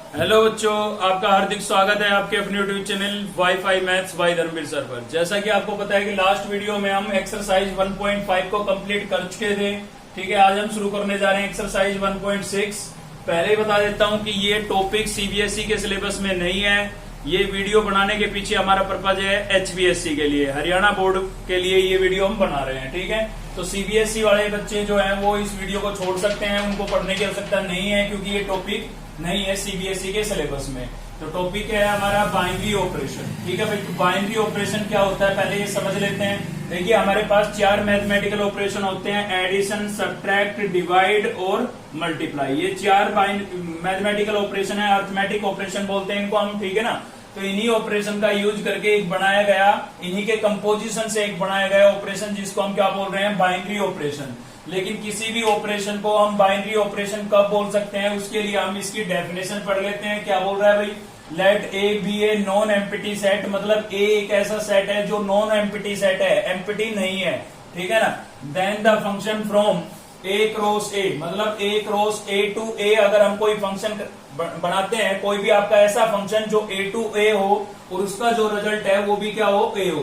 Hello बच्चों, आपका हार्दिक स्वागत है आपके अपने YouTube channel WiFi maths by Dharmveer sir पर। जैसा कि आपको पता है कि लास्ट वीडियो में हम एक्सरसाइज 1.5 को कंप्लीट कर चुके थे। ठीक है, आज हम शुरू करने जा रहे हैं एक्सरसाइज 1.6। पहले ही बता देता हूं कि ये टॉपिक सीबीएसई के सिलेबस में नहीं है। ये वीडियो बनाने के पीछे हमारा पर्पज है एचबीएससी के लिए, हरियाणा बोर्ड के लिए ये वीडियो हम बना रहे हैं। ठीक है, तो सीबीएसई वाले बच्चे जो हैं वो इस वीडियो को छोड़ सकते हैं, उनको पढ़ने की आवश्यकता नहीं है क्योंकि ये टॉपिक नहीं है सीबीएसई के सिलेबस में। तो टॉपिक है हमारा बाइनरी ऑपरेशन। ठीक है भाई, तो बाइनरी ऑपरेशन क्या होता है पहले ये समझ लेते हैं। देखिए, हमारे पास 4 मैथमेटिकल ऑपरेशन होते हैं: एडिशन, सब्ट्रैक्ट, डिवाइड और मल्टीप्लाई। ये 4 मैथमेटिकल ऑपरेशन है, अर्थमेटिक ऑपरेशन बोलते हैं इनको हम। ठीक है ना, तो इन्हीं ऑपरेशन का यूज करके एक बनाया गया, इन्हीं के कंपोजिशन से एक बनाया गया ऑपरेशन जिसको हम क्या बोल रहे हैं, बाइनरी ऑपरेशन। लेकिन किसी भी ऑपरेशन को हम बाइनरी ऑपरेशन कब बोल सकते हैं, उसके लिए हम इसकी डेफिनेशन पढ़ लेते हैं। क्या बोल रहा है भाई, let A be a non empty set, मतलब ए एक ऐसा सेट है जो नॉन एम्प्टी सेट है, एम्प्टी नहीं है। ठीक है ना, then the function from A cross A, मतलब ए क्रॉस ए टू ए, अगर हम कोई फंक्शन बनाते हैं, कोई भी आपका ऐसा फंक्शन जो ए टू ए हो और उसका जो रिजल्ट है वो भी क्या हो, ए हो।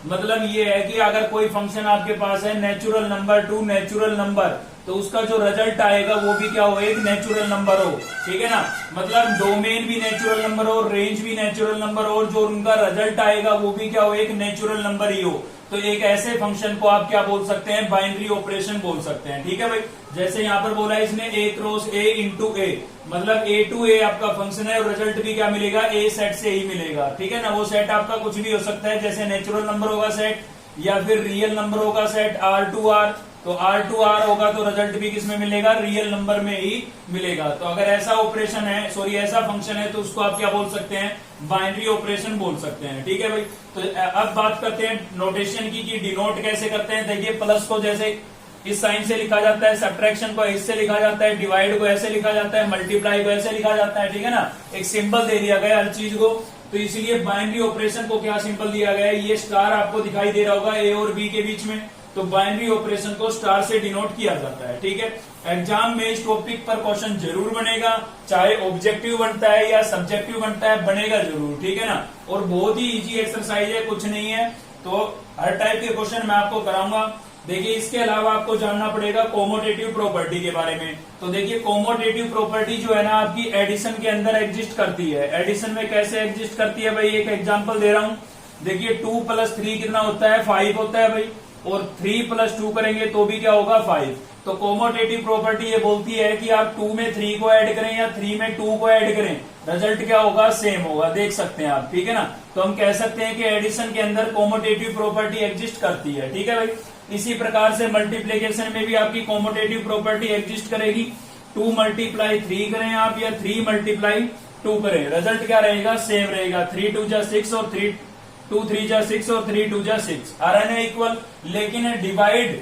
मतलब ये है कि अगर कोई फंक्शन आपके पास है natural number to natural number, तो उसका जो रिजल्ट आएगा वो भी क्या हो, एक नेचुरल नंबर हो। ठीक है ना, मतलब डोमेन भी नेचुरल नंबर हो, रेंज भी नेचुरल नंबर हो, और जो उनका रिजल्ट आएगा वो भी क्या हो, एक नेचुरल नंबर ही हो। तो एक ऐसे फंक्शन को आप क्या बोल सकते हैं, बाइनरी ऑपरेशन बोल सकते हैं। ठीक है भाई, जैसे यहाँ पर बोला है इसने ए क्रॉस ए इंटू ए, मतलब ए टू ए आपका फंक्शन है और रिजल्ट भी क्या मिलेगा, ए सेट से ही मिलेगा। ठीक है ना, वो सेट आपका कुछ भी हो सकता है, जैसे नेचुरल नंबर होगा सेट, या फिर रियल नंबर होगा सेट आर टू आर। तो आर टू आर होगा तो रिजल्ट भी किसमें मिलेगा, रियल नंबर में ही मिलेगा। तो अगर ऐसा ऑपरेशन है, सॉरी ऐसा फंक्शन है, तो उसको आप क्या बोल सकते हैं, बाइनरी ऑपरेशन बोल सकते हैं। ठीक है भाई, तो अब बात करते हैं नोटेशन की कि डिनोट कैसे करते हैं। देखिए, प्लस को जैसे इस साइन से लिखा जाता है, सब्ट्रैक्शन को इससे लिखा जाता है, डिवाइड को ऐसे लिखा जाता है, मल्टीप्लाई को ऐसे लिखा जाता है। ठीक है ना, एक सिंबल दे दिया गया हर चीज को। तो इसलिए बाइनरी ऑपरेशन को क्या सिंबल दिया गया है, ये स्टार आपको दिखाई दे रहा होगा ए और बी के बीच में। तो बाइनरी ऑपरेशन को स्टार से डिनोट किया जाता है। ठीक है, एग्जाम में इस टॉपिक पर क्वेश्चन जरूर बनेगा, चाहे ऑब्जेक्टिव बनता है या सब्जेक्टिव बनता है, बनेगा जरूर। ठीक है ना, और बहुत ही इजी एक्सरसाइज है, कुछ नहीं है। तो हर टाइप के क्वेश्चन मैं आपको कराऊंगा। देखिए, इसके अलावा आपको जानना पड़ेगा कोमोटेटिव प्रॉपर्टी के बारे में। तो देखिए, कोमोटेटिव प्रॉपर्टी जो है ना आपकी एडिशन के अंदर एग्जिस्ट करती है। एडिशन में कैसे एग्जिस्ट करती है भाई, एक एग्जांपल दे रहा हूं। देखिए, 2 + 3 कितना होता है, 5 होता है भाई, और 3 + 2 करेंगे तो भी क्या होगा, 5। तो कोमोटेटिव प्रॉपर्टी ये बोलती है कि आप 2 में 3 को ऐड करें या 3 में 2 को ऐड करें, रिजल्ट क्या होगा, सेम होगा। देख सकते हैं आप। ठीक है ना, तो हम कह सकते हैं कि एडिशन के अंदर कोमोटेटिव प्रॉपर्टी एग्जिस्ट करती है। ठीक है भाई, इसी प्रकार से मल्टीप्लीकेशन में भी आपकी कोमोटेटिव प्रॉपर्टी एग्जिस्ट करेगी। 2 × 3 करें आप या 3 × 2 करें, रिजल्ट क्या रहेगा, सेम रहेगा। 3 × 2 = 6 और 2 × 3 = 6 और 3 × 2 = 6, आ रहा है इक्वल। लेकिन डिवाइड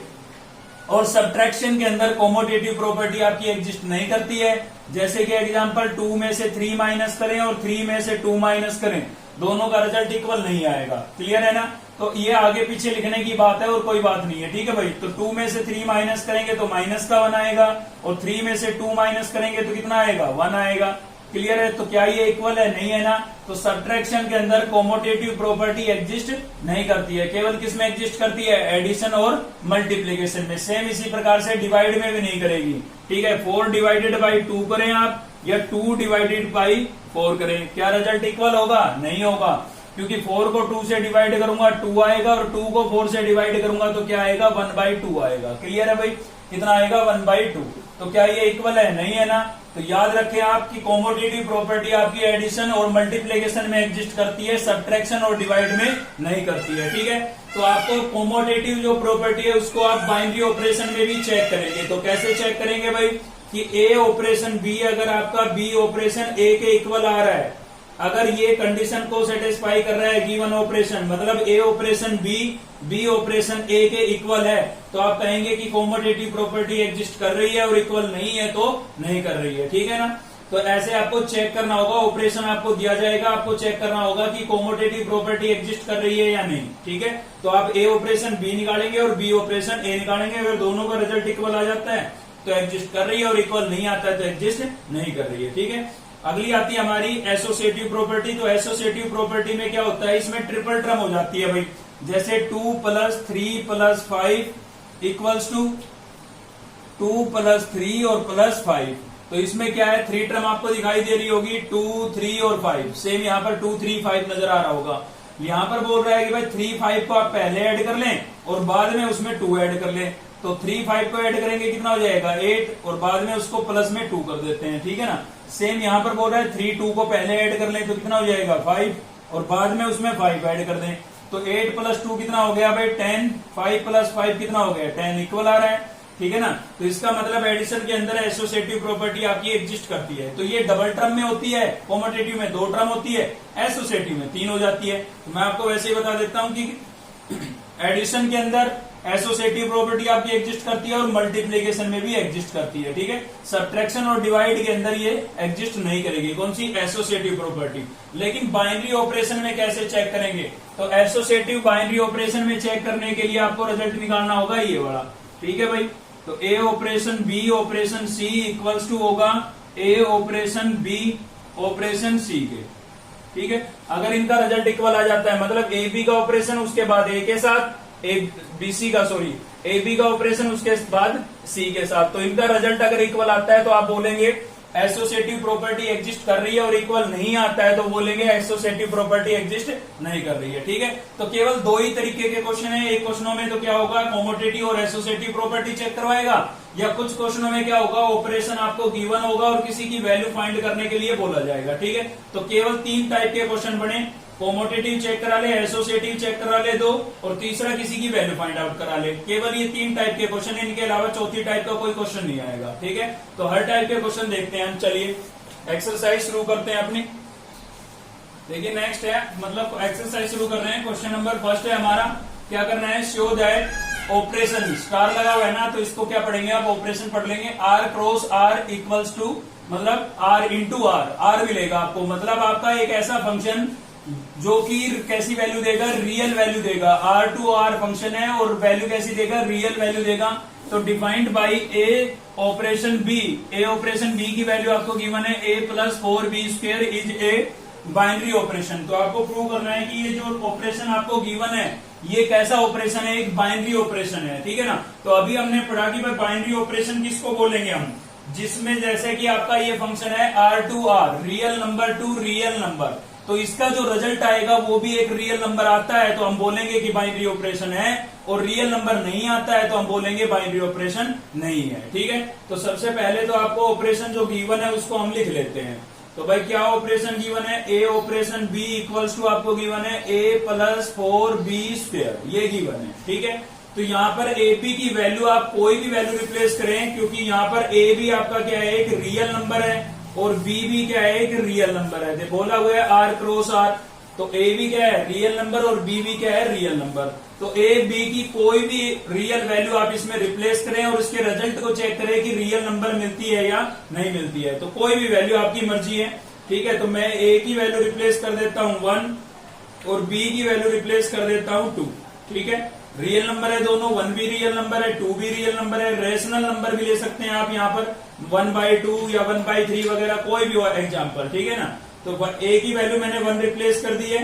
और सब्ट्रैक्शन के अंदर कोमोटेटिव प्रॉपर्टी आपकी एग्जिस्ट नहीं करती है। जैसे कि एग्जांपल 2 में से 3 माइनस करें और 3 में से 2 माइनस करें, दोनों का रिजल्ट इक्वल नहीं आएगा। क्लियर है ना, तो ये आगे पीछे लिखने की बात है और कोई बात नहीं है। ठीक है भाई, तो 2 में से 3 माइनस करेंगे तो माइनस का 1 आएगा, और 3 में से 2 माइनस करेंगे तो कितना आएगा, 1 आएगा। क्लियर है, तो क्या ये इक्वल है, नहीं है ना। तो सब्ट्रैक्शन के अंदर कोमोटेटिव प्रॉपर्टी एग्जिस्ट नहीं करती है, केवल किसमें एग्जिस्ट करती है, एडिशन और मल्टीप्लीकेशन में। सेम इसी प्रकार से डिवाइड में भी नहीं करेगी। ठीक है, 4 / 2 करें आप या 2 / 4 करें, क्या रिजल्ट इक्वल होगा, नहीं होगा, क्योंकि 4 को 2 से डिवाइड करूंगा 2 आएगा, और 2 को 4 से डिवाइड करूंगा तो क्या आएगा, 1/2 आएगा। क्लियर है भाई, कितना आएगा, 1/2। तो क्या ये इक्वल है, नहीं है ना। तो याद रखें आप कि कोमोटेटिव प्रॉपर्टी आपकी एडिशन और मल्टीप्लीकेशन में एग्जिस्ट करती है, सब्ट्रैक्शन और डिवाइड में नहीं करती है। ठीक है, तो आपको कोमोटेटिव जो प्रॉपर्टी है उसको आप बाइनरी ऑपरेशन में भी चेक करेंगे। तो कैसे चेक करेंगे भाई, कि ए ऑपरेशन बी, अगर आपका बी ऑपरेशन ए के इक्वल आ रहा है, अगर ये कंडीशन को सेटिस्फाई कर रहा है गिवन ऑपरेशन, मतलब ए ऑपरेशन बी ऑपरेशन ए के इक्वल है, तो आप कहेंगे कि कोमोटेटिव प्रॉपर्टी एग्जिस्ट कर रही है, और इक्वल नहीं है तो नहीं कर रही है। ठीक है ना, तो ऐसे आपको चेक करना होगा, ऑपरेशन आपको दिया जाएगा, आपको चेक करना होगा कि कोमोटेटिव प्रॉपर्टी एग्जिस्ट कर रही है या नहीं। ठीक है, तो आप ए ऑपरेशन बी निकालेंगे और बी ऑपरेशन ए निकालेंगे, अगर दोनों का रिजल्ट इक्वल आ जाता है तो एग्जिस्ट कर रही है, और इक्वल नहीं आता है तो एग्जिस्ट नहीं कर रही है। ठीक है, अगली आती है हमारी एसोसिएटिव प्रॉपर्टी। तो एसोसिएटिव प्रॉपर्टी में क्या होता है, इसमें ट्रिपल टर्म हो जाती है भाई, जैसे 2 + 3 + 5 इक्वल्स टू 2 + 3 और +5। तो इसमें क्या है, 3 टर्म आपको दिखाई दे रही होगी, 2, 3 और 5। सेम यहाँ पर 2, 3, 5 नजर आ रहा होगा। यहाँ पर बोल रहा है कि भाई 3, 5 को आप पहले ऐड कर लें और बाद में उसमें 2 ऐड कर लें। तो 3, 5 को ऐड करेंगे कितना हो जाएगा 8 और बाद में उसको प्लस में 2 कर देते हैं, ठीक है ना। सेम यहाँ पर बोल रहा है 3, 2 को पहले ऐड कर लें तो कितना हो जाएगा 5 और बाद में उसमें 5 ऐड कर दें। तो 8 + 2 कितना हो गया भाई 10, 5 + 5 कितना हो गया 10 इक्वल आ रहा है, ठीक है ना। तो इसका मतलब एडिशन के अंदर एसोसिएटिव प्रॉपर्टी आपकी एग्जिस्ट करती है। तो ये डबल टर्म में होती है, कॉमोटेटिव में 2 टर्म होती है, एसोसिएटिव में 3 हो जाती है। तो मैं आपको वैसे ही बता देता हूं कि एडिशन के अंदर एसोसिएटिव प्रॉपर्टी आपकी एग्जिस्ट करती है और मल्टीप्लीकेशन में भी एग्जिस्ट करती है, ठीक है। सब्ट्रैक्शन और डिवाइड के अंदर ये एग्जिस्ट नहीं करेगी, कौन सी, एसोसिएटिव प्रॉपर्टी। लेकिन बाइनरी ऑपरेशन में कैसे चेक करेंगे, तो एसोसिएटिव बाइनरी ऑपरेशन में चेक करने के लिए आपको रिजल्ट निकालना होगा ये वाला, ठीक है भाई। तो a operation b operation c equals to होगा a operation b operation c के, ठीक है। अगर इनका रिजल्ट इक्वल आ जाता है, मतलब ए बी का ऑपरेशन उसके बाद ए के साथ, ए बी सी का सॉरी ए बी का ऑपरेशन उसके बाद सी के साथ, तो इनका रिजल्ट अगर इक्वल आता है तो आप बोलेंगे एसोसिएटिव प्रॉपर्टी एग्जिस्ट कर रही है, और इक्वल नहीं आता है तो बोलेंगे एसोसिएटिव प्रॉपर्टी एग्जिस्ट नहीं कर रही है, ठीक है। तो केवल 2 ही तरीके के क्वेश्चन है। एक क्वेश्चनों में तो क्या होगा, कॉमोटेटिव और एसोसिएटिव प्रॉपर्टी चेक करवाएगा, या कुछ क्वेश्चनों में क्या होगा, ऑपरेशन आपको गिवन होगा और किसी की वैल्यू फाइंड करने के लिए बोला जाएगा, ठीक है। तो केवल 3 टाइप के क्वेश्चन बने, कॉमोटेटिव चेक करा ले, एसोसिएटिव चेक करा ले 2, और तीसरा किसी की वैल्यू फाइंड आउट करा ले। केवल ये 3 टाइप के क्वेश्चन है, इनके अलावा चौथी टाइप का कोई क्वेश्चन नहीं आएगा, ठीक है। तो हर टाइप के क्वेश्चन देखते हैं हम। चलिए एक्सरसाइज शुरू करते हैं अपनी। देखिए नेक्स्ट है, मतलब एक्सरसाइज शुरू कर रहे हैं। क्वेश्चन नंबर फर्स्ट है हमारा, क्या करना है, शो दैट ऑपरेशन, स्टार लगा हुआ है ना, तो इसको क्या पढ़ेंगे आप, ऑपरेशन पढ़ लेंगे। R cross R equals to, मतलब R इंटू R मिलेगा आपको, मतलब आपका एक ऐसा फंक्शन जो कि कैसी वैल्यू देगा, रियल वैल्यू देगा। R टू R फंक्शन है और वैल्यू कैसी देगा, रियल वैल्यू देगा। तो defined by a operation b, a operation b की वैल्यू आपको गिवन है a + 4b² is a binary operation. तो आपको प्रूव करना है कि ये जो ऑपरेशन आपको गिवन है ये कैसा ऑपरेशन है, एक बाइनरी ऑपरेशन है, ठीक है ना। तो अभी हमने पढ़ा कि भाई बाइनरी ऑपरेशन किसको बोलेंगे हम, जिसमें जैसे कि आपका ये फंक्शन है R to R, real number to real number, तो इसका जो रिजल्ट आएगा वो भी एक रियल नंबर आता है तो हम बोलेंगे कि बाइनरी ऑपरेशन है, और रियल नंबर नहीं आता है तो हम बोलेंगे बाइनरी ऑपरेशन नहीं है, ठीक है। तो सबसे पहले तो आपको ऑपरेशन जो गिवन है उसको हम लिख लेते हैं। तो भाई क्या ऑपरेशन गिवन है, a operation b equals to आपको गिवन है a + 4b², ये गिवन है, ठीक है। तो यहाँ पर ए बी की वैल्यू आप कोई भी वैल्यू रिप्लेस करें, क्योंकि यहाँ पर ए बी आपका क्या है, एक रियल नंबर है, और बी भी क्या है, एक रियल नंबर है। देखो बोला हुआ है R क्रॉस R, तो ए बी क्या है, रियल नंबर, और बी भी क्या है, रियल नंबर। तो ए बी की कोई भी रियल वैल्यू आप इसमें रिप्लेस करें और इसके रिजल्ट को चेक करें कि रियल नंबर मिलती है या नहीं मिलती है। तो कोई भी वैल्यू आपकी मर्जी है, ठीक है। तो मैं ए की वैल्यू रिप्लेस कर देता हूं 1 और बी की वैल्यू रिप्लेस कर देता हूं 2, ठीक है। रियल नंबर है दोनों, 1 भी रियल नंबर है, 2 भी रियल नंबर है। रेशनल नंबर भी ले सकते हैं आप यहाँ पर, 1/2 या 1/3 वगैरह, कोई भी एग्जाम्पल, ठीक है ना। तो ए की वैल्यू मैंने 1 रिप्लेस कर दी है,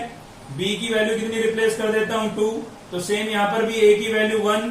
बी की वैल्यू कितनी रिप्लेस कर देता हूं 2, तो सेम यहाँ पर भी ए की वैल्यू 1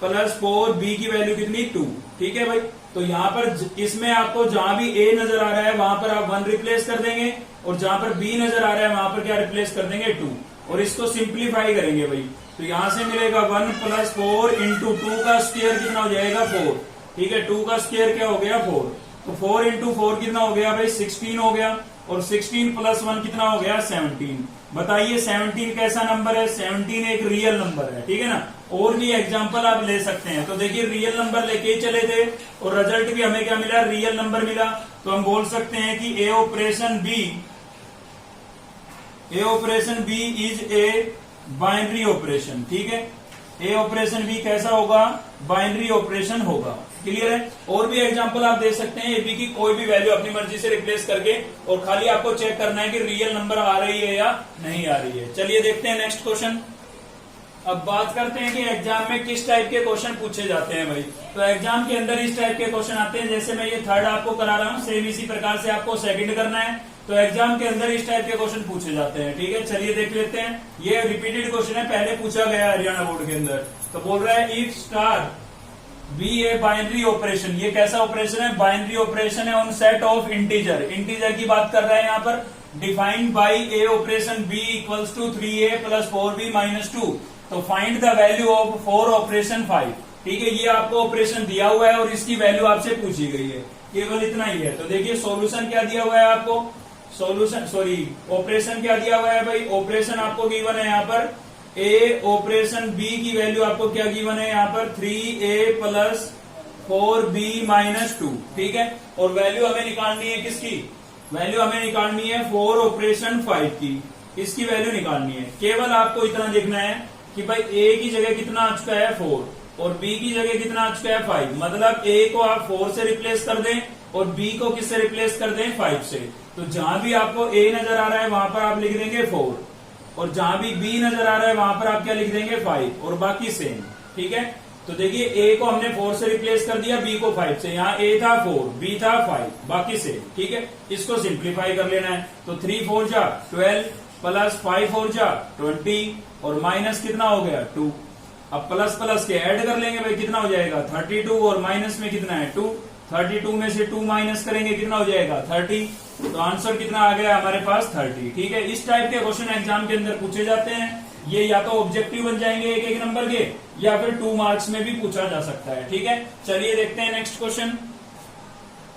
+ 4, बी की वैल्यू कितनी 2, ठीक है भाई। तो यहाँ पर इसमें आपको जहां भी ए नजर आ रहा है वहां पर आप 1 रिप्लेस कर देंगे, और जहां पर बी नजर आ रहा है वहां पर क्या रिप्लेस कर देंगे 2, और इसको सिंप्लीफाई करेंगे भाई। तो यहां से मिलेगा 1 + 4 × 2 का स्क्वायर कितना हो जाएगा 4, ठीक है। 2 का स्क्वायर क्या हो गया 4, तो 4 × 4 कितना हो गया भाई 16 हो गया, और 16 + 1 कितना हो गया 17। बताइए 17 कैसा नंबर है, 17 एक रियल नंबर है, ठीक है ना। और भी एग्जांपल आप ले सकते हैं। तो देखिए रियल नंबर लेके ही चले थे और रिजल्ट भी हमें क्या मिला, रियल नंबर मिला। तो हम बोल सकते हैं कि a operation b is a binary operation, ठीक है। ए ऑपरेशन बी कैसा होगा, बाइनरी ऑपरेशन होगा, क्लियर है। और भी एग्जांपल आप दे सकते हैं, ए बी की कोई भी वैल्यू अपनी मर्जी से रिप्लेस करके, और खाली आपको चेक करना है कि रियल नंबर आ रही है या नहीं आ रही है। चलिए देखते हैं नेक्स्ट क्वेश्चन। अब बात करते हैं कि एग्जाम में किस टाइप के क्वेश्चन पूछे जाते हैं भाई। तो एग्जाम के अंदर इस टाइप के क्वेश्चन आते हैं, जैसे मैं ये थर्ड आपको करा रहा हूँ, सेम इसी प्रकार से आपको सेकंड करना है। तो एग्जाम के अंदर इस टाइप के क्वेश्चन पूछे जाते हैं। ठीक है, चलिए देख लेते हैं। ये रिपीटेड क्वेश्चन है, पहले पूछा गया हरियाणा बोर्ड के अंदर। तो बोल रहा है if star be a binary operation, ये कैसा ऑपरेशन है? बाइनरी ऑपरेशन है on set of integer, integer की बात कर रहे हैं यहाँ पर। Defined by a operation b equals to 3a plus 4b minus 2। तो find the value of 4 operation 5। ठीक है, ये आपको ऑपरेशन दिया हुआ है और इसकी वैल्यू आपसे पूछी गई है, केवल इतना ही है। तो देखिए सॉल्यूशन क्या दिया हुआ है आपको, ऑपरेशन क्या दिया हुआ है भाई? ऑपरेशन आपको गिवन है यहाँ पर ए ऑपरेशन बी की वैल्यू आपको क्या गिवन है यहाँ पर 3a प्लस 4b माइनस 2। ठीक है, और वैल्यू हमें निकालनी है किसकी? वैल्यू हमें निकालनी है 4 ऑपरेशन 5 की, इसकी वैल्यू निकालनी है। केवल आपको इतना देखना है कि भाई ए की जगह कितना आ चुका है 4 और बी की जगह कितना आ चुका है 5। मतलब ए को आप 4 से रिप्लेस कर दें और बी को किससे रिप्लेस कर दें? 5 से। तो जहां भी आपको ए नजर आ रहा है वहां पर आप लिख देंगे 4 और जहां भी बी नजर आ रहा है वहां पर आप क्या लिख देंगे? 5 और बाकी सेम। ठीक है, तो देखिए ए को हमने 4 से रिप्लेस कर दिया, बी को 5 से। यहाँ ए था 4, बी था 5, बाकी सेम। ठीक है, इसको सिंप्लीफाई कर लेना है। तो 3 4 जा 12 प्लस 5 4 जा 20 और माइनस कितना हो गया 2। अब प्लस प्लस के ऐड कर लेंगे भाई, कितना हो जाएगा 32 और माइनस में कितना है 2। 32 में से 2 माइनस करेंगे कितना हो जाएगा 30। तो आंसर कितना आ गया हमारे पास 30। ठीक है, इस टाइप के क्वेश्चन एग्जाम के अंदर पूछे जाते हैं। ये या तो ऑब्जेक्टिव बन जाएंगे एक एक नंबर के, या फिर 2 मार्क्स में भी पूछा जा सकता है। ठीक है, चलिए देखते हैं नेक्स्ट क्वेश्चन।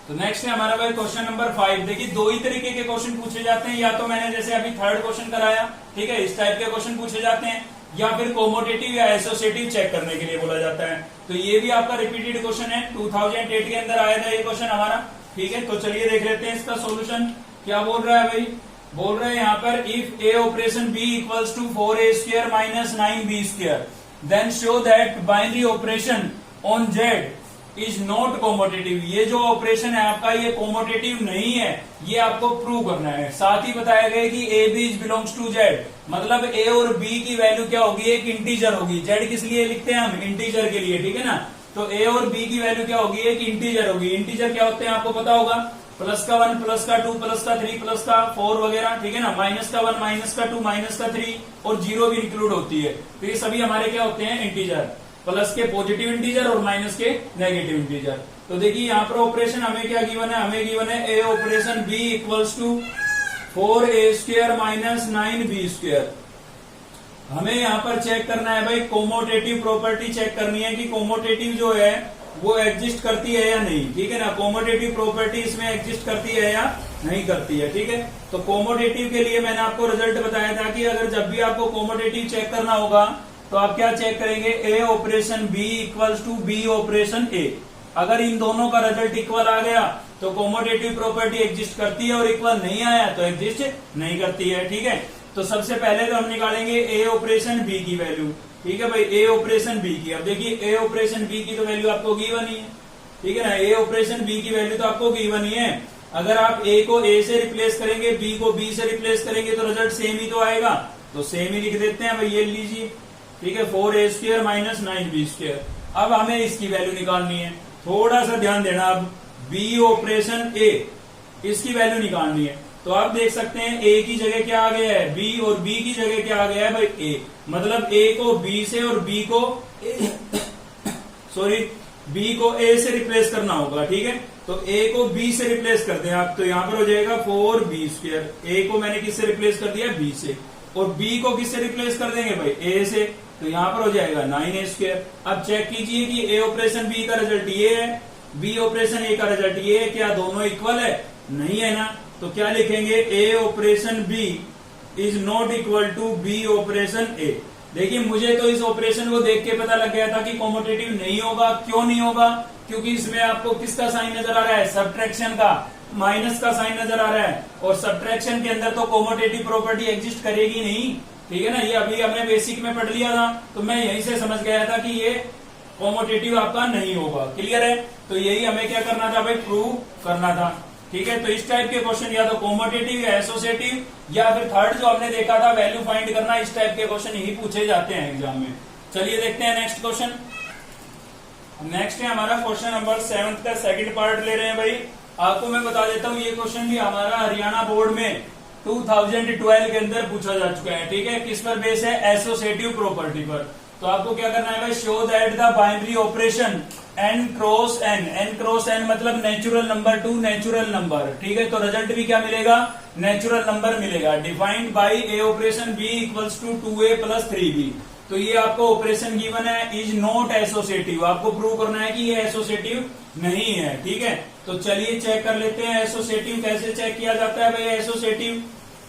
तो नेक्स्ट है हमारा भाई क्वेश्चन नंबर 5। देखिए दो ही तरीके के क्वेश्चन पूछे जाते हैं, या तो मैंने जैसे अभी थर्ड क्वेश्चन कराया, ठीक है, इस टाइप के क्वेश्चन पूछे जाते हैं, या फिर कोमोटेटिव या एसोसिएटिव चेक करने के लिए बोला जाता है। तो ये भी आपका रिपीटेड क्वेश्चन है, 2008 के अंदर आया था ये क्वेश्चन हमारा। ठीक है, तो चलिए देख लेते हैं इसका सोल्यूशन। क्या बोल रहा है भाई? बोल रहे हैं यहाँ पर if a operation b equals to 4a square minus 9b square then show that binary operation on Z is not commutative. ये जो ऑपरेशन है आपका ये कोमोटेटिव नहीं है, ये आपको प्रूव करना है। साथ ही बताया गया कि a b is belongs to Z, मतलब ए और बी की वैल्यू क्या होगी? एक इंटीजर होगी। जेड किस लिए लिखते हैं हम? इंटीजर के लिए। ठीक है ना, तो ए और बी की वैल्यू क्या होगी? एक इंटीजर होगी। इंटीजर क्या होते हैं आपको पता होगा? प्लस का 1 प्लस का 2 प्लस का 3 प्लस का 4 वगैरह। ठीक है ना, माइनस का 1 माइनस का 2 माइनस का 3 और 0 भी इंक्लूड होती है। तो ये सभी हमारे क्या होते हैं? इंटीजर। प्लस के पॉजिटिव इंटीजर और माइनस के नेगेटिव इंटीजर। तो देखिए यहाँ पर ऑपरेशन हमें क्या गिवन है? हमें गिवन है a operation b equals to 4a square minus 9b square. हमें यहाँ पर चेक करना है भाई कोमोटेटिव प्रॉपर्टी चेक करनी है कि कोमोटेटिव जो है वो एग्जिस्ट करती है या नहीं। ठीक है ना, कोमोटेटिव प्रॉपर्टी इसमें एग्जिस्ट करती है या नहीं करती है। ठीक है, तो कोमोटेटिव के लिए मैंने आपको रिजल्ट बताया था कि अगर जब भी आपको कोमोटेटिव चेक करना होगा तो आप क्या चेक करेंगे? A operation b equals to b operation a. अगर इन दोनों का रिजल्ट इक्वल आ गया तो कोमोटेटिव प्रॉपर्टी एग्जिस्ट करती है, और इक्वल नहीं आया तो एग्जिस्ट नहीं करती है। ठीक है, तो सबसे पहले तो हम निकालेंगे ए ऑपरेशन बी की वैल्यू। ठीक है भाई, ए ऑपरेशन बी की। अब देखिए ए ऑपरेशन बी की तो वैल्यू आपको गिवन ही है। ठीक है ना, ए ऑपरेशन बी की वैल्यू तो आपको गिवन ही है। अगर आप ए को ए से रिप्लेस करेंगे, बी को बी से रिप्लेस करेंगे तो रिजल्ट सेम ही तो आएगा। तो सेम ही लिख देते हैं भाई, ये लीजिए। ठीक है, 4a square minus 9b square. अब हमें इसकी वैल्यू निकालनी है। थोड़ा सा ध्यान देना, अब बी ऑपरेशन ए, इसकी वैल्यू निकालनी है। तो आप देख सकते हैं ए की जगह क्या आ गया है? बी, और बी की जगह क्या आ गया है भाई? ए। मतलब ए को बी से और बी को बी को ए से रिप्लेस करना होगा। ठीक है, तो ए को बी से रिप्लेस करते हैं आप, तो यहां पर हो जाएगा 4b स्क्वायर। ए को मैंने किससे रिप्लेस कर दिया? बी से। और बी को किससे रिप्लेस कर देंगे भाई? ए से। तो यहां पर हो जाएगा 9a स्क्वायर। अब चेक कीजिए कि ए ऑपरेशन बी का रिजल्ट ये है, बी ऑपरेशन ए का रिजल्ट ये है, क्या दोनों इक्वल है? नहीं है ना। तो क्या लिखेंगे? A operation b is not equal to b operation a. देखिए मुझे तो इस ऑपरेशन को देख के पता लग गया था कि कॉम्पिटिटिव नहीं होगा। क्यों नहीं होगा? क्योंकि इसमें आपको किसका साइन नजर आ रहा है? सब्ट्रैक्शन का, माइनस का साइन नजर आ रहा है। और सब्ट्रैक्शन के अंदर तो कॉम्पिटिटिव प्रॉपर्टी एग्जिस्ट करेगी नहीं। ठीक है ना, ये अभी हमने बेसिक में पढ़ लिया था, तो मैं यहीं से समझ गया था कि ये कॉम्पिटिटिव आपका नहीं होगा। क्लियर है? तो यही हमें क्या करना था भाई? प्रूव करना था। ठीक है, तो इस टाइप के क्वेश्चन या तो कॉम्पिटिटिव या एसोसिएटिव या फिर थर्ड जो हमने देखा था वैल्यू फाइंड करना, इस टाइप के क्वेश्चन ही पूछे जाते हैं एग्जाम में। चलिए देखते हैं नेक्स्ट क्वेश्चन। नेक्स्ट है हमारा क्वेश्चन नंबर 7 का सेकंड पार्ट ले रहे हैं भाई। आपको मैं बता देता हूँ ये क्वेश्चन भी हमारा हरियाणा बोर्ड में 2012 के अंदर पूछा जा चुका है। ठीक है, किस पर बेस है? एसोसिएटिव प्रॉपर्टी पर। तो आपको क्या करना है भाई, show that the binary operation n cross n मतलब natural number to natural number. ठीक है, तो रिजल्ट भी क्या मिलेगा? नेचुरल नंबर मिलेगा। Defined by a operation b equals to 2a plus 3b। तो ये आपको ऑपरेशन गिवन है, इज नॉट एसोसिएटिव। आपको प्रूव करना है कि ये एसोसिएटिव नहीं है। ठीक है, तो चलिए चेक कर लेते हैं एसोसिएटिव कैसे चेक किया जाता है भाई एसोसिएटिव।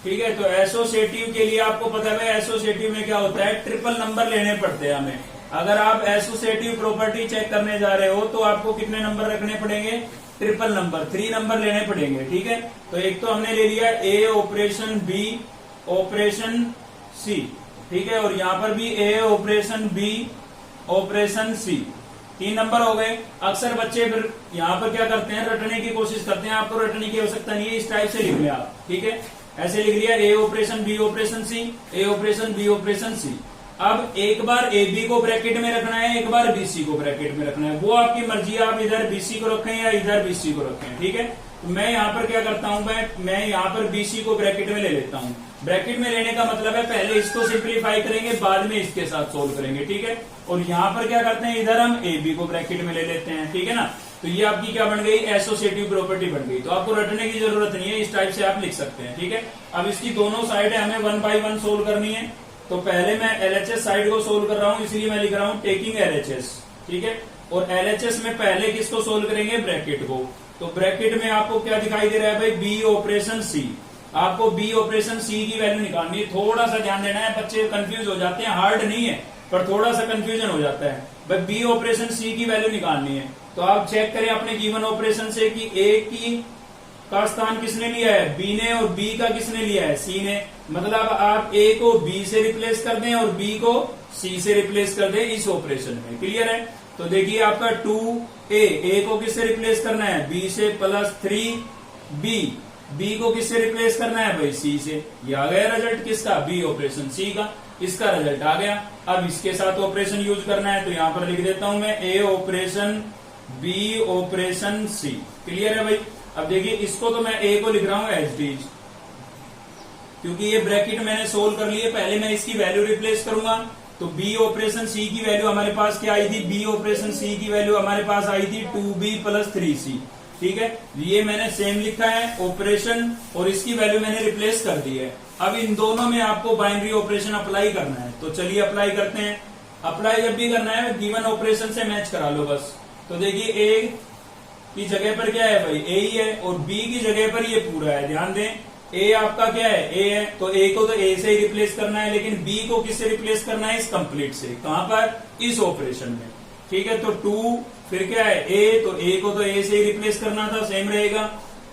ठीक है, तो एसोसिएटिव के लिए आपको पता है भाई एसोसिएटिव में क्या होता है, ट्रिपल नंबर लेने पड़ते हैं हमें। अगर आप एसोसिएटिव प्रॉपर्टी चेक करने जा रहे हो तो आपको कितने नंबर रखने पड़ेंगे? ट्रिपल नंबर, 3 नंबर लेने पड़ेंगे। ठीक है, तो एक तो हमने ले लिया ए ऑपरेशन बी ऑपरेशन सी। ठीक है, और यहाँ पर भी ए ऑपरेशन बी ऑपरेशन सी, 3 नंबर हो गए। अक्सर बच्चे फिर यहाँ पर क्या करते हैं, रटने की कोशिश करते हैं। आपको रटने की आवश्यकता नहीं है, इस टाइप से लिख लिया आप। ठीक है, ऐसे लिख लिया ए ऑपरेशन बी ऑपरेशन सी, ए ऑपरेशन बी ऑपरेशन सी। अब एक बार ए बी को ब्रैकेट में रखना है, एक बार बी सी को ब्रैकेट में रखना है, वो आपकी मर्जी है। आप इधर बी सी को रखें या इधर बी सी को रखें। ठीक है, तो मैं यहाँ पर क्या करता हूँ, मैं यहाँ पर बी सी को ब्रैकेट में ले लेता हूँ। ब्रैकेट में लेने का मतलब है पहले इसको सिंप्लीफाई करेंगे, बाद में इसके साथ सोल्व करेंगे। ठीक है, और यहाँ पर क्या करते हैं, इधर हम ए बी को ब्रैकेट में ले लेते हैं। ठीक है ना, तो ये आपकी क्या बन गई, एसोसिएटिव प्रॉपर्टी बन गई। तो आपको रटने की जरूरत नहीं है, इस टाइप से आप लिख सकते हैं। ठीक है, अब इसकी दोनों साइड हमें 1 बाई 1 सोल्व करनी है। तो पहले मैं एलएचएस साइड को सोल्व कर रहा हूं, इसलिए मैं लिख रहा हूं टेकिंग एलएचएस। ठीक है, और एलएचएस में पहले किसको सोल्व करेंगे, ब्रैकेट को। तो ब्रैकेट में आपको क्या दिखाई दे रहा है भाई, बी ऑपरेशन सी। आपको बी ऑपरेशन सी की वैल्यू निकालनी है। थोड़ा सा ध्यान देना है, बच्चे कंफ्यूज हो जाते हैं, हार्ड नहीं है पर थोड़ा सा कंफ्यूजन हो जाता है भाई। बी ऑपरेशन सी की वैल्यू निकालनी है, तो आप चेक करें अपने गिवन ऑपरेशन से कि ए की का स्थान किसने लिया है, बी ने, और बी का किसने लिया है, सी ने। मतलब आप ए को बी से रिप्लेस कर दें और बी को सी से रिप्लेस कर दें इस ऑपरेशन में। क्लियर है? तो देखिए आपका 2a को किससे रिप्लेस करना है, बी से, प्लस 3b बी को किससे रिप्लेस करना है भाई, सी से। ये आ गया रिजल्ट किसका, बी ऑपरेशन सी का। इसका रिजल्ट आ गया। अब इसके साथ ऑपरेशन यूज करना है, तो यहां पर लिख देता हूं मैं ए ऑपरेशन बी ऑपरेशन सी। क्लियर है भाई? अब देखिए इसको तो मैं ए को लिख रहा हूं एज डी, क्योंकि ये ब्रैकेट मैंने सोल्व कर लिए। पहले मैं इसकी वैल्यू रिप्लेस करूंगा, तो बी ऑपरेशन सी की वैल्यू हमारे पास क्या आई थी, बी ऑपरेशन सी की वैल्यू हमारे पास आई थी 2b प्लस 3c। ठीक है, ये मैंने सेम लिखा है ऑपरेशन, और इसकी वैल्यू मैंने रिप्लेस कर दी है। अब इन दोनों में आपको बाइनरी ऑपरेशन अप्लाई करना है, तो चलिए अप्लाई करते हैं। अप्लाई जब भी करना है गिवन ऑपरेशन से मैच करा लो बस। तो देखिए ए की जगह पर क्या है भाई, ए ही है, और बी की जगह पर ये पूरा है। ध्यान दें, ए आपका क्या है, ए है, तो ए को तो ए से ही रिप्लेस करना है, लेकिन बी को किससे रिप्लेस करना है, इस कंप्लीट से। कहां पर, इस ऑपरेशन में। ठीक है, तो 2 फिर क्या है ए, तो ए को तो ए से ही रिप्लेस करना था, सेम रहेगा,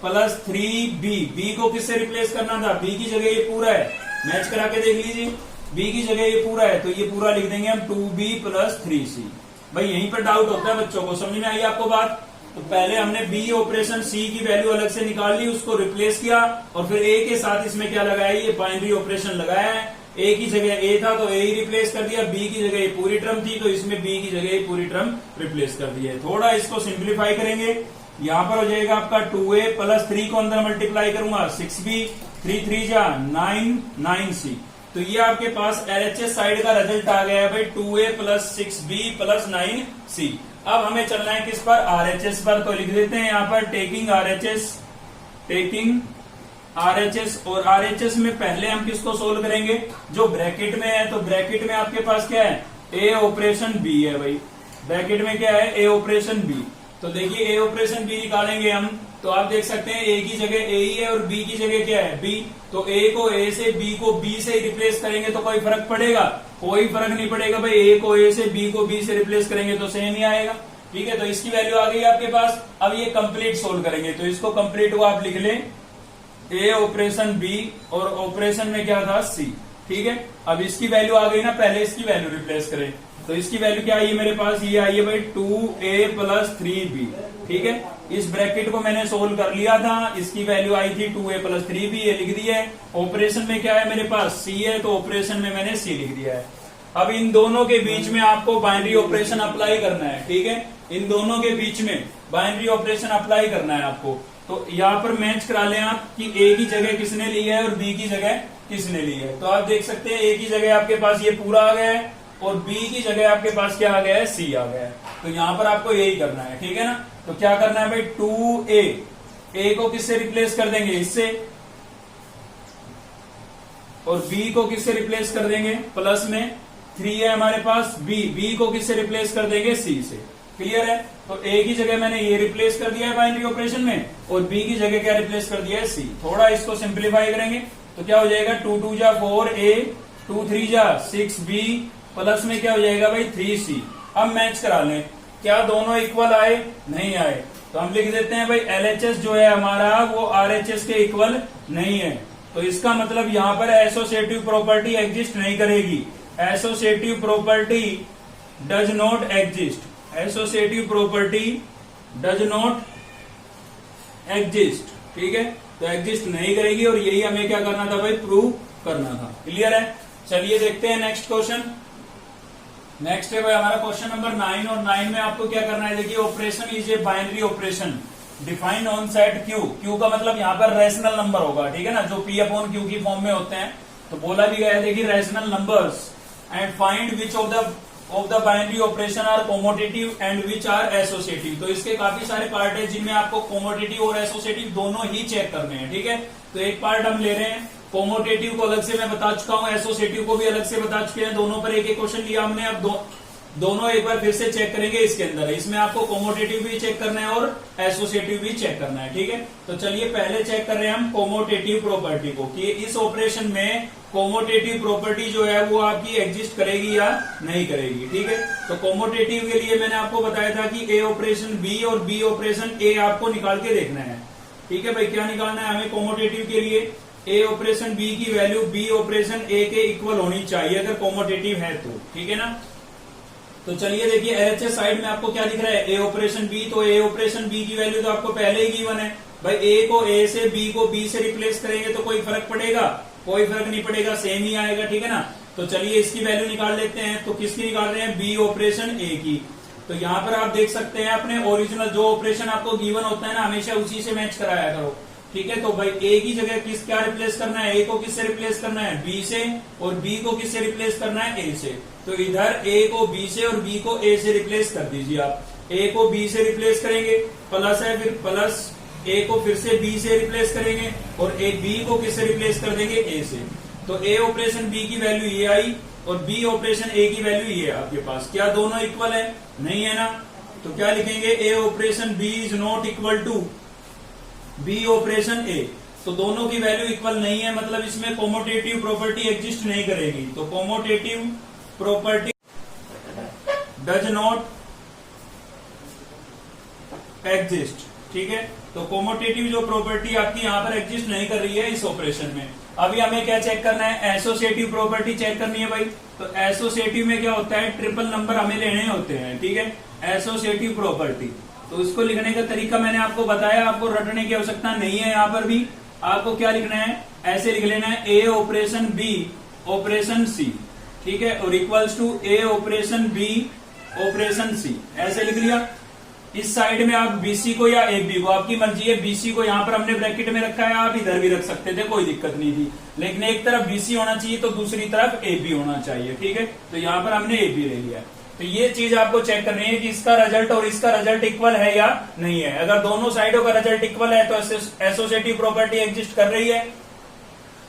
प्लस 3b बी को किससे रिप्लेस करना था, बी की जगह ये पूरा है, मैच करा के देख लीजिए, बी की जगह ये पूरा है, तो ये पूरा लिख देंगे हम 2b प्लस 3c। भाई यहीं पर डाउट होता है बच्चों को, समझ में आई आपको बात? तो पहले हमने बी ऑपरेशन सी की वैल्यू अलग से निकाल ली, उसको रिप्लेस किया, और फिर ए के साथ इसमें क्या लगाया, ये बाइनरी ऑपरेशन लगाया है। ए की जगह ए था तो ए ही रिप्लेस कर दिया, बी की जगह पूरी टर्म थी तो इसमें बी की जगह पूरी टर्म रिप्लेस कर दी है। थोड़ा इसको सिंप्लीफाई करेंगे, यहां पर हो जाएगा आपका 2a प्लस 3 को अंदर मल्टीप्लाई करूंगा 6b, 3 3 जा 9, 9c। तो ये आपके पास एलएचएस साइड का रिजल्ट आ गया है भाई 2a plus 6b plus 9c। अब हमें चलना है किस पर, आरएचएस पर। तो लिख देते हैं यहाँ पर टेकिंग आरएचएस, और आरएचएस में पहले हम किसको सोल्व करेंगे, जो ब्रैकेट में है। तो ब्रैकेट में आपके पास क्या है, ए ऑपरेशन बी है भाई, ब्रैकेट में क्या है, ए ऑपरेशन बी। तो देखिए ए ऑपरेशन बी निकालेंगे हम, तो आप देख सकते हैं ए की जगह ए ही है और बी की जगह क्या है, बी। तो ए को ए से, बी को बी से रिप्लेस करेंगे तो कोई फर्क पड़ेगा, कोई फर्क नहीं पड़ेगा भाई। ए को ए से, बी को बी से रिप्लेस करेंगे तो सेम ही आएगा। ठीक है, तो इसकी वैल्यू आ गई आपके पास। अब ये कंप्लीट सोल्व करेंगे, तो इसको कंप्लीट हुआ आप लिख लें ए ऑपरेशन बी, और ऑपरेशन में क्या था, सी। ठीक है, अब इसकी वैल्यू आ गई ना, पहले इसकी वैल्यू रिप्लेस करें। तो इसकी वैल्यू क्या आई है मेरे पास, ये आई है भाई 2a प्लस 3b। ठीक है, इस ब्रैकेट को मैंने सोल्व कर लिया था, इसकी वैल्यू आई थी 2a + 3b, ये लिख दिया है। ऑपरेशन में क्या है मेरे पास, c है, तो ऑपरेशन में मैंने c लिख दिया है। अब इन दोनों के बीच में आपको बाइनरी ऑपरेशन अप्लाई करना है, ठीक है। इन दोनों के बीच में बाइनरी ऑपरेशन अप्लाई करना है आपको। तो यहाँ पर मैच करा लें आप कि a की जगह किसने ली है और b की जगह किसने ली है। तो आप देख सकते हैं a की जगह आपके पास ये पूरा आ गया है और b की जगह आपके पास क्या आ गया है, c आ गया है। तो यहाँ पर आपको यही करना है, ठीक है ना। तो क्या करना है भाई, 2a को किससे रिप्लेस कर देंगे, इससे, और b को किससे रिप्लेस कर देंगे, प्लस में 3 है हमारे पास, b को किससे रिप्लेस कर देंगे, c से। क्लियर है। तो a की जगह मैंने ये रिप्लेस कर दिया है बाइनरी ऑपरेशन में, और b की जगह क्या रिप्लेस कर दिया है, c। थोड़ा इसको सिंप्लीफाई करेंगे तो क्या हो जाएगा, 2 2 जा 4a, 2 3 जा 6b, प्लस में क्या हो जाएगा भाई 3c। अब मैच करा लें, क्या दोनों इक्वल आए, नहीं आए, तो हम लिख देते हैं भाई LHS जो है हमारा वो RHS के इक्वल नहीं है। तो इसका मतलब यहाँ पर एसोसिएटिव प्रॉपर्टी एग्जिस्ट नहीं करेगी। Associative property does not exist, associative property does not exist, ठीक है। तो एग्जिस्ट नहीं करेगी और यही हमें क्या करना था भाई, प्रूव करना था। क्लियर है। चलिए देखते हैं नेक्स्ट क्वेश्चन। नेक्स्ट है भाई हमारा क्वेश्चन नंबर 9, और 9 में आपको क्या करना है, देखिए operation is a binary operation defined on set Q. Q का मतलब यहाँ पर रैशनल नंबर होगा, ठीक है ना, जो P/Q की फॉर्म में होते हैं। तो बोला भी गया है देखिए rational numbers and find which of the binary operation are commutative and which are associative. तो इसके काफी सारे पार्ट है जिनमें आपको कोमोटेटिव और एसोसिएटिव दोनों ही चेक करने हैं, ठीक है। तो एक पार्ट हम ले रहे हैं, कोमोटेटिव को अलग से मैं बता चुका हूं, एसोसिएटिव को भी अलग से बता चुके हैं। दोनों पर एक एक क्वेश्चन लिया हमने। अब दोनों एक बार फिर से चेक करेंगे इसके अंदर। इसमें आपको कोमोटेटिव भी चेक करना है और एसोसिएटिव भी चेक करना है, ठीक है। तो चलिए पहले चेक कर रहे हैं हम कोमोटेटिव प्रॉपर्टी को, कि इस ऑपरेशन में कोमोटेटिव प्रॉपर्टी जो है वो आपकी एग्जिस्ट करेगी या नहीं करेगी, ठीक है। तो कोमोटेटिव के लिए मैंने आपको बताया था कि ए ऑपरेशन बी और बी ऑपरेशन ए आपको निकाल के देखना है, ठीक है भाई। क्या निकालना है हमें कोमोटेटिव के लिए, ए ऑपरेशन बी की वैल्यू बी ऑपरेशन ए के इक्वल होनी चाहिए अगर कोमोटेटिव है तो, ठीक है ना। तो चलिए देखिए LHS साइड में आपको क्या दिख रहा है, ए ऑपरेशन बी। तो ए ऑपरेशन बी की वैल्यू तो आपको पहले ही गिवन है भाई। ए को ए से, बी को बी से रिप्लेस करेंगे तो कोई फर्क पड़ेगा, कोई फर्क नहीं पड़ेगा, सेम ही आएगा, ठीक है ना। तो चलिए इसकी वैल्यू निकाल लेते हैं। तो किसकी निकाल रहे हैं, बी ऑपरेशन ए की। तो यहाँ पर आप देख सकते हैं अपने ओरिजिनल जो ऑपरेशन आपको गिवन होता है ना, हमेशा उसी से मैच कराया करो, ठीक है। तो भाई ए की जगह क्या रिप्लेस करना है, ए को किससे रिप्लेस करना है, बी से, और बी को किससे रिप्लेस करना है, ए से। तो इधर ए को बी से और बी को ए से रिप्लेस कर दीजिए आप। ए को बी से रिप्लेस करेंगे, प्लस है, फिर प्लस ए को फिर से बी से रिप्लेस करेंगे, और ए बी को किससे रिप्लेस कर देंगे, ए से। तो ए ऑपरेशन बी की वैल्यू ये आई और बी ऑपरेशन ए की वैल्यू ये आपके पास। क्या दोनों इक्वल है, नहीं है ना। तो क्या लिखेंगे, a operation b is not equal to b operation a. तो दोनों की वैल्यू इक्वल नहीं है, मतलब इसमें कोमोटेटिव प्रॉपर्टी एग्जिस्ट नहीं करेगी। तो कोमोटेटिव प्रॉपर्टी डज नॉट एग्जिस्ट, ठीक है। तो कोमोटेटिव जो प्रॉपर्टी आपकी यहाँ पर एग्जिस्ट नहीं कर रही है इस ऑपरेशन में। अभी हमें क्या चेक करना है, एसोसिएटिव प्रॉपर्टी चेक करनी है भाई। तो एसोसिएटिव में क्या होता है, ट्रिपल नंबर हमें लेने होते हैं, ठीक है। एसोसिएटिव प्रॉपर्टी, तो इसको लिखने का तरीका मैंने आपको बताया, आपको रटने की आवश्यकता नहीं है। यहाँ पर भी आपको क्या लिखना है, ऐसे लिख लेना है, a operation b operation c, ठीक है, और equals to a operation b operation c, ऐसे लिख लिया। इस साइड में आप बीसी को या एबी को, आपकी मर्जी है। बीसी को यहाँ पर हमने ब्रैकेट में रखा है, आप इधर भी रख सकते थे, कोई दिक्कत नहीं थी। लेकिन एक तरफ बीसी होना चाहिए तो दूसरी तरफ एबी होना चाहिए, ठीक है। तो यहाँ पर हमने एबी ले लिया। तो ये चीज आपको चेक करनी है कि इसका रिजल्ट और इसका रिजल्ट इक्वल है या नहीं है। अगर दोनों साइडों का रिजल्ट इक्वल है तो एसोसिएटिव प्रॉपर्टी एग्जिस्ट कर रही है,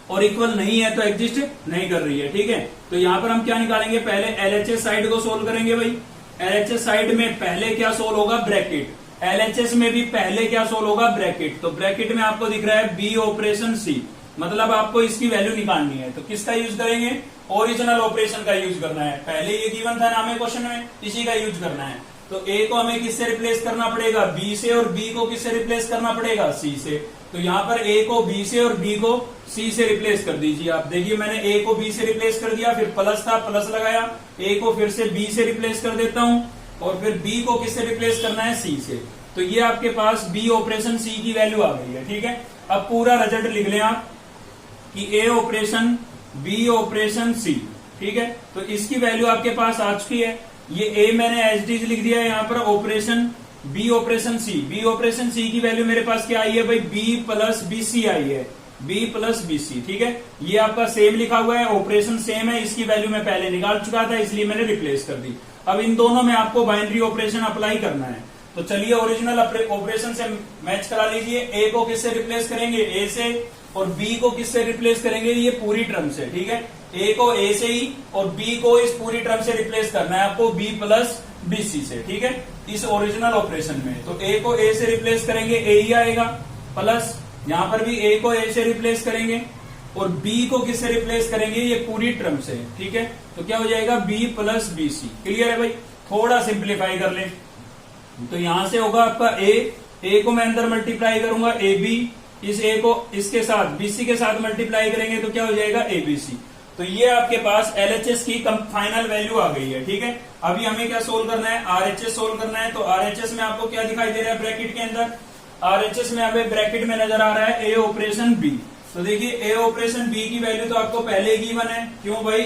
और इक्वल नहीं है तो एग्जिस्ट नहीं कर रही है, ठीक है। तो यहाँ पर हम क्या निकालेंगे, पहले एलएचएस साइड को सोल्व करेंगे भाई। एलएचएस साइड में पहले क्या सोल्व होगा, ब्रैकेट। एलएचएस में भी पहले क्या सोल्व होगा, ब्रैकेट। तो ब्रैकेट में आपको दिख रहा है बी ऑपरेशन सी, मतलब आपको इसकी वैल्यू निकालनी है। तो किसका यूज करेंगे, ओरिजिनल ऑपरेशन का यूज करना है। पहले ये गिवन था ना हमें क्वेश्चन में, इसी का यूज करना है। तो ए को हमें किससे रिप्लेस करना पड़ेगा, बी से, और बी को किससे रिप्लेस करना पड़ेगा, सी से। तो यहाँ पर ए को बी से और बी को सी से रिप्लेस कर दीजिए आप। देखिए मैंने ए को बी से रिप्लेस कर दिया, फिर प्लस था प्लस लगाया, ए को फिर से बी से रिप्लेस कर देता हूं, और फिर बी को किससे रिप्लेस करना है, सी से। तो ये आपके पास बी ऑपरेशन सी की वैल्यू आ गई है। ठीक है, अब पूरा रिजल्ट लिख लें आप कि a operation b operation c. ठीक है, तो इसकी वैल्यू आपके पास आ चुकी है। ये ए मैंने एच डी लिख दिया है यहाँ पर, ऑपरेशन बी ऑपरेशन सी। बी ऑपरेशन सी की वैल्यू मेरे पास क्या आई है भाई, बी प्लस बी सी आई है, बी प्लस बी सी। ठीक है, ये आपका सेम लिखा हुआ है, ऑपरेशन सेम है, इसकी वैल्यू मैं पहले निकाल चुका था इसलिए मैंने रिप्लेस कर दी। अब इन दोनों में आपको बाइनरी ऑपरेशन अप्लाई करना है। तो चलिए ओरिजिनल ऑपरेशन से मैच करा लीजिए। ए को किससे रिप्लेस करेंगे, ए से, और बी को किससे रिप्लेस करेंगे, ये पूरी टर्म से। ठीक है, ए को ए से ही और बी को इस पूरी टर्म से रिप्लेस करना है आपको, बी प्लस बी सी से। ठीक है, इस ओरिजिनल ऑपरेशन में तो ए को ए से रिप्लेस करेंगे, ए ही आएगा, प्लस यहां पर भी ए को ए से रिप्लेस करेंगे और बी को किससे रिप्लेस करेंगे, ये पूरी टर्म से। ठीक है, तो क्या हो जाएगा, b plus b c. Clear है भाई, थोड़ा सिंप्लीफाई कर लें तो यहां से होगा आपका ए को मैं अंदर मल्टीप्लाई करूंगा ए बी, इस ए को इसके साथ बीसी के साथ मल्टीप्लाई करेंगे तो क्या हो जाएगा, ए बी सी। तो ये आपके पास एलएचएस की फाइनल वैल्यू आ गई है। ठीक है, अभी हमें क्या सोल्व करना है, आरएचएस सोल्व करना है। तो आरएचएस में आपको क्या दिखाई दे रहा है ब्रैकेट के अंदर, आरएचएस में हमें ब्रैकेट में नजर आ रहा है ए ऑपरेशन बी। तो देखिए ए ऑपरेशन बी की वैल्यू तो आपको पहले ही गिवन है। क्यों भाई,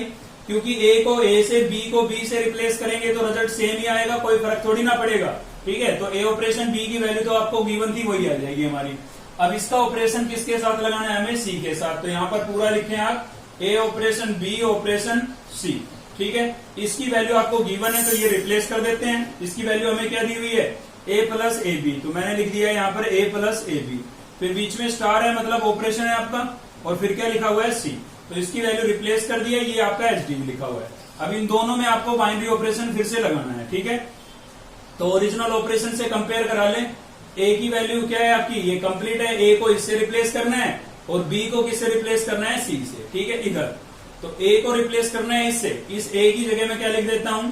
क्योंकि ए को ए से, बी को बी से रिप्लेस करेंगे तो रिजल्ट सेम ही आएगा, कोई फर्क थोड़ी ना पड़ेगा। ठीक है, तो ए ऑपरेशन बी की वैल्यू तो आपको गिवन थी, वही आ जाएगी हमारी। अब इसका ऑपरेशन किसके साथ लगाना है हमें, सी के साथ। तो यहाँ पर पूरा लिखें आप, ए ऑपरेशन बी ऑपरेशन सी। ठीक है, इसकी वैल्यू आपको गिवन है तो ये रिप्लेस कर देते हैं। इसकी वैल्यू हमें क्या दी हुई है, ए प्लस ए बी, तो मैंने लिख दिया है यहाँ पर ए प्लस ए बी, फिर बीच में स्टार है मतलब ऑपरेशन है आपका, और फिर क्या लिखा हुआ है सी। तो इसकी वैल्यू रिप्लेस कर दिया, ये आपका एच डी लिखा हुआ है। अब इन दोनों में आपको बाइनरी ऑपरेशन फिर से लगाना है। ठीक है, तो ओरिजिनल ऑपरेशन से कंपेयर करा लें। ए की वैल्यू क्या है आपकी, ये कंप्लीट है, ए को इससे रिप्लेस करना है और बी को किससे रिप्लेस करना है, सी से। ठीक है, इधर तो ए को रिप्लेस करना है इससे, इस ए की जगह में क्या लिख देता हूं,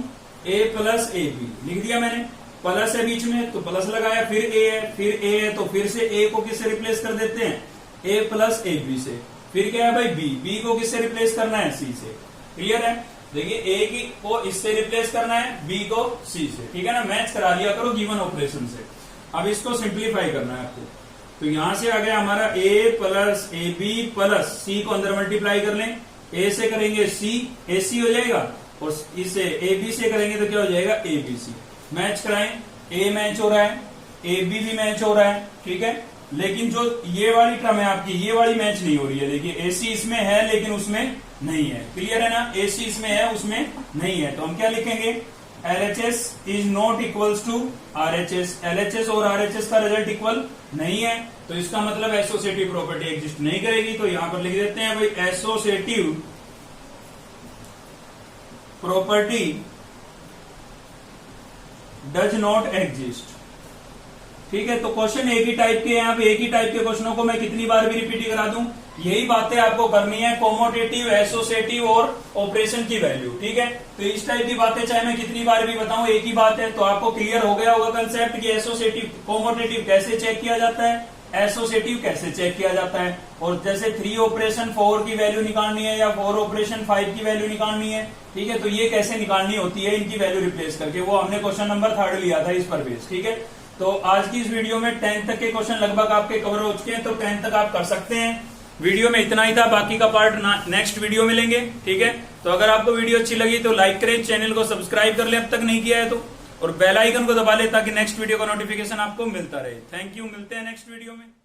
ए प्लस ए बी लिख दिया मैंने, प्लस है बीच में तो प्लस लगाया, फिर ए है, फिर ए है तो फिर से ए को किससे रिप्लेस कर देते हैं, ए प्लस ए बी से। फिर क्या है भाई, बी को किससे रिप्लेस करना है, सी से। क्लियर है, देखिए ए की को इससे रिप्लेस करना है, बी को सी से। ठीक है ना, मैच करा लिया करो गिवन ऑपरेशन से। अब इसको सिंप्लीफाई करना है आपको। तो यहां से आ गया हमारा ए प्लस ए बी प्लस सी को अंदर मल्टीप्लाई कर लें, ए से करेंगे सी, ए सी हो जाएगा, और इसे ए बी से करेंगे तो क्या हो जाएगा, ए बी सी। मैच कराएं, ए मैच हो रहा है, ए बी भी मैच हो रहा है। ठीक है, लेकिन जो ये वाली टर्म है आपकी, ये वाली मैच नहीं हो रही है। देखिए ए सी इसमें है लेकिन उसमें नहीं है। क्लियर है ना, ए सी इसमें है उसमें नहीं है, तो हम क्या लिखेंगे, LHS is not equals to RHS। LHS और RHS का रिजल्ट इक्वल नहीं है, तो इसका मतलब एसोसिएटिव प्रॉपर्टी एग्जिस्ट नहीं करेगी। तो यहां पर लिख देते हैं भाई, associative property does not exist. ठीक है, तो क्वेश्चन एक ही टाइप के हैं। अब एक ही टाइप के क्वेश्चनों को मैं कितनी बार भी रिपीट करा दूं, यही बातें आपको करनी है, कोमोटेटिव, एसोसिएटिव और ऑपरेशन की वैल्यू। ठीक है, तो इस टाइप की बातें चाहे मैं कितनी बार भी बताऊं, एक ही बात है। तो आपको क्लियर हो गया होगा कंसेप्ट कि एसोसिएटिव, कोमोटेटिव कैसे चेक किया जाता है, एसोसिएटिव कैसे चेक किया जाता है। और जैसे 3 ऑपरेशन 4 की वैल्यू निकालनी है या 4 ऑपरेशन 5 की वैल्यू निकालनी है। ठीक है, तो ये कैसे निकालनी होती है, इनकी वैल्यू रिप्लेस करके, वो हमने क्वेश्चन नंबर 3 लिया था इस पर बेस। ठीक है, तो आज की इस वीडियो में 10th तक के क्वेश्चन लगभग आपके कवर हो चुके हैं, तो 10th तक आप कर सकते हैं। वीडियो में इतना ही था, बाकी का पार्ट नेक्स्ट वीडियो में लेंगे। ठीक है, तो अगर आपको वीडियो अच्छी लगी तो लाइक करें, चैनल को सब्सक्राइब कर लें अब तक नहीं किया है तो, और बेल आइकन को दबा लें ताकि नेक्स्ट वीडियो का नोटिफिकेशन आपको मिलता रहे। थैंक यू, मिलते हैं नेक्स्ट वीडियो में।